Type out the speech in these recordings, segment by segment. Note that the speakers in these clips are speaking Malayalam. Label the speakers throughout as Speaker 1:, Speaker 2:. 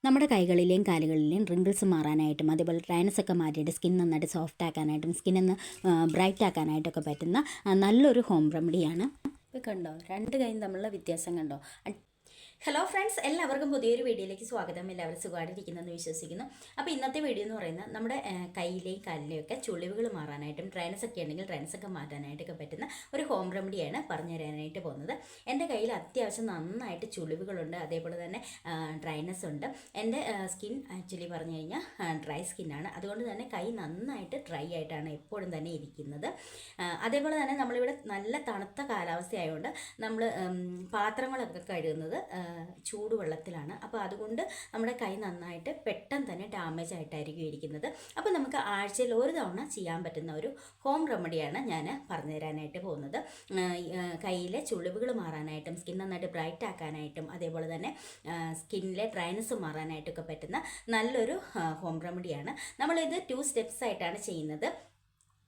Speaker 1: നമ്മുടെ കൈകളിലെയും കാലുകളിലെയും റിങ്കിൾസ് മാറാനായിട്ടും അതേപോലെ ഡ്രൈനസ് ഒക്കെ മാറ്റിയിട്ട് സ്കിൻ നന്നായിട്ട് സോഫ്റ്റ് ആക്കാനായിട്ടും സ്കിന്നൊന്ന് ബ്രൈറ്റ് ആക്കാനായിട്ടൊക്കെ പറ്റുന്ന നല്ലൊരു ഹോം റെമഡിയാണ്. ഇപ്പോൾ കണ്ടോ, രണ്ട് കൈയും തമ്മിലുള്ള വ്യത്യാസം കണ്ടോ? ഹലോ ഫ്രണ്ട്സ്, എല്ലാവർക്കും പുതിയൊരു വീഡിയോയിലേക്ക് സ്വാഗതം. എല്ലാവരും സുഖമായിട്ടിരിക്കുന്നെന്ന് വിശ്വസിക്കുന്നു. അപ്പോൾ ഇന്നത്തെ വീഡിയോ എന്ന് പറയുന്നത് നമ്മുടെ കയ്യിലെയും കാലിലെയും ഒക്കെ ചുളിവുകൾ മാറാനായിട്ടും ഡ്രൈനസ് ഒക്കെ ഉണ്ടെങ്കിൽ ഡ്രൈനസ് ഒക്കെ മാറ്റാനായിട്ടൊക്കെ പറ്റുന്ന ഒരു ഹോം റെമഡിയാണ് പറഞ്ഞു തരാനായിട്ട് പോകുന്നത്. എൻ്റെ കയ്യിൽ അത്യാവശ്യം നന്നായിട്ട് ചുളിവുകളുണ്ട്, അതേപോലെ തന്നെ ഡ്രൈനസ് ഉണ്ട്. എൻ്റെ സ്കിൻ ആക്ച്വലി പറഞ്ഞു കഴിഞ്ഞാൽ ഡ്രൈ സ്കിന്നാണ്. അതുകൊണ്ട് തന്നെ കൈ നന്നായിട്ട് ഡ്രൈ ആയിട്ടാണ് എപ്പോഴും തന്നെ ഇരിക്കുന്നത്. അതേപോലെ തന്നെ നമ്മളിവിടെ നല്ല തണുത്ത കാലാവസ്ഥയായതുകൊണ്ട് നമ്മൾ പാത്രങ്ങളൊക്കെ കഴുകുന്നത് ചൂടുവെള്ളത്തിലാണ്. അപ്പോൾ അതുകൊണ്ട് നമ്മുടെ കൈ നന്നായിട്ട് പെട്ടെന്ന് തന്നെ ഡാമേജ് ആയിട്ടായിരിക്കും ഇരിക്കുന്നത്. അപ്പോൾ നമുക്ക് ആഴ്ചയിൽ ഒരു തവണ ചെയ്യാൻ പറ്റുന്ന ഒരു ഹോം റെമഡിയാണ് ഞാൻ പറഞ്ഞു തരാനായിട്ട് പോകുന്നത്. കയ്യിലെ ചുളിവുകൾ മാറാനായിട്ടും സ്കിൻ നന്നായിട്ട് ബ്രൈറ്റ് ആക്കാനായിട്ടും അതേപോലെ തന്നെ സ്കിന്നിലെ ഡ്രൈനസ് മാറാനായിട്ടൊക്കെ പറ്റുന്ന നല്ലൊരു ഹോം റെമഡിയാണ്. നമ്മളിത് 2 സ്റ്റെപ്സ് ആയിട്ടാണ് ചെയ്യുന്നത്.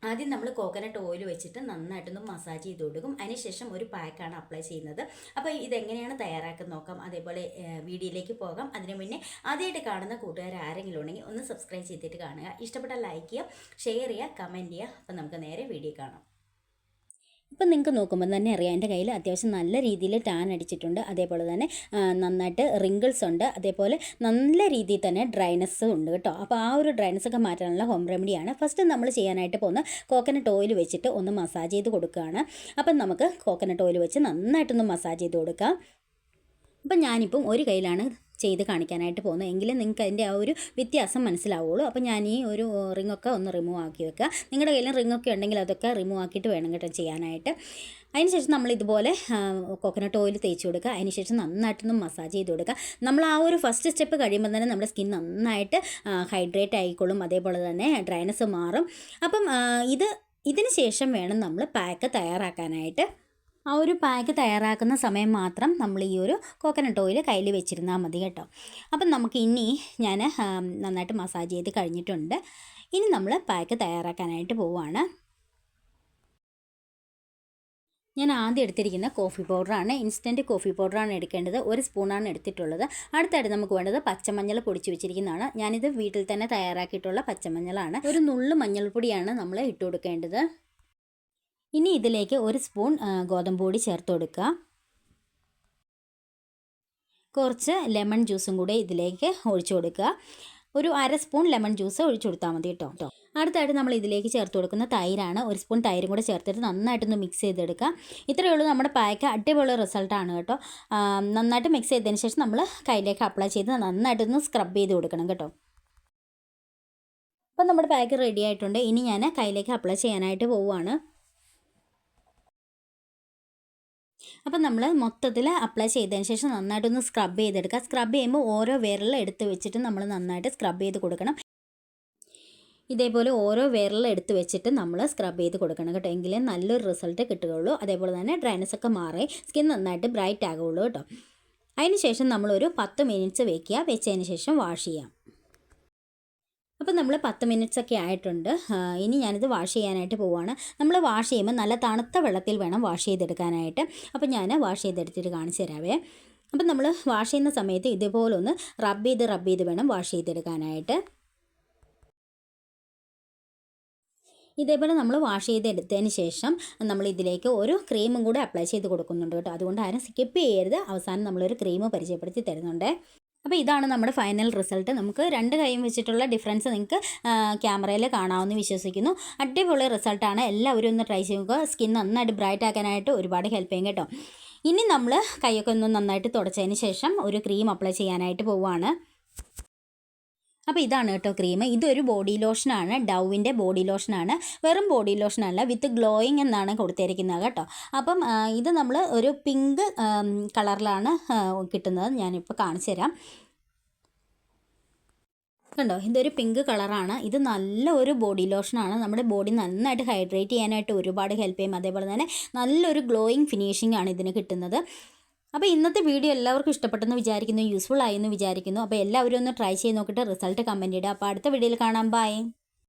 Speaker 1: ആദ്യം നമ്മൾ കോക്കനട്ട് ഓയിൽ വെച്ചിട്ട് നന്നായിട്ടൊന്ന് മസാജ് ചെയ്ത് കൊടുക്കും. അതിനുശേഷം ഒരു പാക്കാണ് അപ്ലൈ ചെയ്യുന്നത്. അപ്പോൾ ഇതെങ്ങനെയാണ് തയ്യാറാക്കുന്നത് നോക്കാം. അതേപോലെ വീഡിയോയിലേക്ക് പോകാം. അതിന് മുന്നേ ആദ്യമായിട്ട് കാണുന്ന കൂട്ടുകാർ ആരെങ്കിലും ഉണ്ടെങ്കിൽ ഒന്ന് സബ്സ്ക്രൈബ് ചെയ്തിട്ട് കാണുക. ഇഷ്ടപ്പെട്ടാൽ ലൈക്ക് ചെയ്യുക, ഷെയർ ചെയ്യുക, കമൻറ്റ് ചെയ്യുക. അപ്പോൾ നമുക്ക് നേരെ വീഡിയോ കാണാം. ഇപ്പം നിങ്ങൾക്ക് നോക്കുമ്പോൾ തന്നെ അറിയാം, എൻ്റെ കയ്യിൽ അത്യാവശ്യം നല്ല രീതിയിൽ ടാൻ അടിച്ചിട്ടുണ്ട്. അതേപോലെ തന്നെ നന്നായിട്ട് റിങ്കിൾസ് ഉണ്ട്. അതേപോലെ നല്ല രീതിയിൽ തന്നെ ഡ്രൈനസ് ഉണ്ട് കേട്ടോ. അപ്പോൾ ആ ഒരു ഡ്രൈനസ് ഒക്കെ മാറ്റാനുള്ള ഹോം റെമഡിയാണ്. ഫസ്റ്റ് നമ്മൾ ചെയ്യാനായിട്ട് പോകുന്ന കോക്കനട്ട് ഓയിൽ വെച്ചിട്ട് ഒന്ന് മസാജ് ചെയ്ത് കൊടുക്കുകയാണ്. അപ്പം നമുക്ക് കോക്കനട്ട് ഓയിൽ വെച്ച് നന്നായിട്ടൊന്ന് മസാജ് ചെയ്ത് കൊടുക്കാം. അപ്പം ഞാനിപ്പം ഒരു കയ്യിലാണ് ചെയ്ത് കാണിക്കാനായിട്ട് പോകുന്നത്, എങ്കിലും നിങ്ങൾക്ക് അതിൻ്റെ ആ ഒരു വ്യത്യാസം മനസ്സിലാവുള്ളൂ. അപ്പോൾ ഞാൻ ഈ ഒരു റിങ്ങൊക്കെ ഒന്ന് റിമൂവ് ആക്കി വെക്കുക. നിങ്ങളുടെ കയ്യിലും റിങ്ങൊക്കെ ഉണ്ടെങ്കിൽ അതൊക്കെ റിമൂവ് ആക്കിയിട്ട് വേണം കേട്ടോ ചെയ്യാനായിട്ട്. അതിനുശേഷം നമ്മൾ ഇതുപോലെ കോക്കനട്ട് ഓയിൽ തേച്ച് കൊടുക്കുക. അതിനുശേഷം നന്നായിട്ടൊന്ന് മസാജ് ചെയ്ത് കൊടുക്കുക. നമ്മൾ ആ ഒരു ഫസ്റ്റ് സ്റ്റെപ്പ് കഴിയുമ്പോൾ തന്നെ നമ്മുടെ സ്കിൻ നന്നായിട്ട് ഹൈഡ്രേറ്റ് ആയിക്കോളും. അതേപോലെ തന്നെ ഡ്രൈനസ് മാറും. അപ്പം ഇതിന് ശേഷം വേണം നമ്മൾ പാക്ക് തയ്യാറാക്കാനായിട്ട്. ആ ഒരു പാക്ക് തയ്യാറാക്കുന്ന സമയം മാത്രം നമ്മൾ ഈ ഒരു കോക്കനട്ട് ഓയിൽ കയ്യിൽ വെച്ചിരുന്നാൽ മതി കേട്ടോ. അപ്പം നമുക്ക് ഞാൻ നന്നായിട്ട് മസാജ് ചെയ്ത് കഴിഞ്ഞിട്ടുണ്ട്. ഇനി നമ്മൾ പാക്ക് തയ്യാറാക്കാനായിട്ട് പോവുകയാണ്. ഞാൻ ആദ്യം എടുത്തിരിക്കുന്ന കോഫി പൗഡറാണ്, ഇൻസ്റ്റൻറ്റ് കോഫി പൗഡറാണ് എടുക്കേണ്ടത്. 1 സ്പൂണാണ് എടുത്തിട്ടുള്ളത്. അടുത്തായിട്ട് നമുക്ക് വേണ്ടത് പച്ചമഞ്ഞൾ പൊടിച്ച് വെച്ചിരിക്കുന്നതാണ്. ഞാനിത് വീട്ടിൽ തന്നെ തയ്യാറാക്കിയിട്ടുള്ള പച്ചമഞ്ഞളാണ്. ഒരു നുള്ളു മഞ്ഞൾപ്പൊടിയാണ് നമ്മൾ ഇട്ട് കൊടുക്കേണ്ടത്. ഇനി ഇതിലേക്ക് 1 സ്പൂൺ ഗോതമ്പ് പൊടി ചേർത്ത് കൊടുക്കുക. കുറച്ച് ലെമൺ ജ്യൂസും കൂടെ ഇതിലേക്ക് ഒഴിച്ചു കൊടുക്കുക. ഒരു 1/2 സ്പൂൺ ലെമൺ ജ്യൂസ് ഒഴിച്ചു കൊടുത്താൽ മതി കേട്ടോ. അടുത്തായിട്ട് നമ്മൾ ഇതിലേക്ക് ചേർത്ത് കൊടുക്കുന്ന തൈരാണ്. 1 സ്പൂൺ തൈരും കൂടെ ചേർത്തിട്ട് നന്നായിട്ടൊന്ന് മിക്സ് ചെയ്തെടുക്കുക. ഇത്രയേ ഉള്ളൂ, നമ്മുടെ പാക്ക് അടിപൊളി റിസൾട്ടാണ് കേട്ടോ. നന്നായിട്ട് മിക്സ് ചെയ്തതിന് ശേഷം നമ്മൾ കയ്യിലേക്ക് അപ്ലൈ ചെയ്ത് നന്നായിട്ടൊന്ന് സ്ക്രബ് ചെയ്ത് കൊടുക്കണം കേട്ടോ. അപ്പം നമ്മുടെ പാക്ക് റെഡി ആയിട്ടുണ്ട്. ഇനി ഞാൻ കയ്യിലേക്ക് അപ്ലൈ ചെയ്യാനായിട്ട് പോവുകയാണ്. അപ്പം നമ്മൾ മൊത്തത്തിൽ അപ്ലൈ ചെയ്തതിന് ശേഷം നന്നായിട്ടൊന്ന് സ്ക്രബ് ചെയ്തെടുക്കുക. സ്ക്രബ് ചെയ്യുമ്പോൾ ഓരോ വിരൽ എടുത്ത് വെച്ചിട്ട് നമ്മൾ നന്നായിട്ട് സ്ക്രബ് ചെയ്ത് കൊടുക്കണം. ഇതേപോലെ ഓരോ വിരൽ എടുത്ത് വെച്ചിട്ട് നമ്മൾ സ്ക്രബ് ചെയ്ത് കൊടുക്കണം കേട്ടോ. എങ്കിലേ നല്ലൊരു റിസൾട്ട് കിട്ടുകയുള്ളൂ. അതേപോലെ തന്നെ ഡ്രൈനസ് ഒക്കെ മാറി സ്കിൻ നന്നായിട്ട് ബ്രൈറ്റ് ആകുകയുള്ളൂ കേട്ടോ. അതിന് ശേഷം നമ്മളൊരു 10 മിനിറ്റ്സ് വെക്കുക. വെച്ചതിന് ശേഷം വാഷ് ചെയ്യാം. അപ്പോൾ നമ്മൾ 10 മിനിറ്റ്സ് ഒക്കെ ആയിട്ടുണ്ട്. ഇനി ഞാനിത് വാഷ് ചെയ്യാനായിട്ട് പോവുകയാണ്. നമ്മൾ വാഷ് ചെയ്യുമ്പോൾ നല്ല തണുത്ത വെള്ളത്തിൽ വേണം വാഷ് ചെയ്തെടുക്കാനായിട്ട്. അപ്പോൾ ഞാൻ വാഷ് ചെയ്തെടുത്തിട്ട് കാണിച്ചു തരാവേ. അപ്പം നമ്മൾ വാഷ് ചെയ്യുന്ന സമയത്ത് ഇതുപോലെ ഒന്ന് റബ്ബ് ചെയ്ത് വേണം വാഷ് ചെയ്തെടുക്കാനായിട്ട്. ഇതേപോലെ നമ്മൾ വാഷ് ചെയ്തെടുത്തതിന് ശേഷം നമ്മൾ ഇതിലേക്ക് ഒരു ക്രീമും കൂടെ അപ്ലൈ ചെയ്ത് കൊടുക്കുന്നുണ്ട് കേട്ടോ. അതുകൊണ്ട് ആരും സ്കിപ്പ് ചെയ്യരുത്. അവസാനം നമ്മളൊരു ക്രീം പരിചയപ്പെടുത്തി തരുന്നുണ്ട്. അപ്പോൾ ഇതാണ് നമ്മുടെ ഫൈനൽ റിസൾട്ട്. നമുക്ക് 2 കൈയും വെച്ചിട്ടുള്ള ഡിഫറൻസ് നിങ്ങൾക്ക് ക്യാമറയിൽ കാണാമെന്ന് വിശ്വസിക്കുന്നു. അടിപൊളി റിസൾട്ടാണ്. എല്ലാവരും ഒന്ന് ട്രൈ ചെയ്യുക. സ്കിൻ നന്നായിട്ട് ബ്രൈറ്റ് ആക്കാനായിട്ട് ഒരുപാട് ഹെൽപ്പ് ചെയ്യും കേട്ടോ. ഇനി നമ്മൾ കൈയൊക്കെ ഒന്ന് നന്നായിട്ട് തുടച്ചതിന് ശേഷം ഒരു ക്രീം അപ്ലൈ ചെയ്യാനായിട്ട് പോവുകയാണ്. അപ്പോൾ ഇതാണ് കേട്ടോ ക്രീം. ഇതൊരു ബോഡി ലോഷനാണ്, ഡൗവിൻ്റെ ബോഡി ലോഷനാണ്. വെറും ബോഡി ലോഷനല്ല, വിത്ത് ഗ്ലോയിങ് എന്നാണ് കൊടുത്തിരിക്കുന്നത് കേട്ടോ. അപ്പം ഇത് നമ്മൾ ഒരു പിങ്ക് കളറിലാണ് കിട്ടുന്നത്. ഞാനിപ്പോൾ കാണിച്ചു തരാം. കണ്ടോ, ഇതൊരു പിങ്ക് കളറാണ്. ഇത് നല്ല ഒരു ബോഡി ലോഷനാണ്. നമ്മുടെ ബോഡി നന്നായിട്ട് ഹൈഡ്രേറ്റ് ചെയ്യാനായിട്ട് ഒരുപാട് ഹെൽപ്പ് ചെയ്യും. അതേപോലെ തന്നെ നല്ലൊരു ഗ്ലോയിങ് ഫിനിഷിംഗ് ആണ് ഇതിന് കിട്ടുന്നത്. അപ്പോൾ ഇന്നത്തെ വീഡിയോ എല്ലാവർക്കും ഇഷ്ടപ്പെട്ടെന്ന് വിചാരിക്കുന്നു, യൂസ്ഫുൾ ആയെന്ന് വിചാരിക്കുന്നു. അപ്പോൾ എല്ലാവരും ഒന്ന് ട്രൈ ചെയ്ത് നോക്കിയിട്ട് റിസൾട്ട് കമൻറ്റ് ഇടുക. അപ്പോൾ അടുത്ത വീഡിയോയിൽ കാണാം. ബൈ.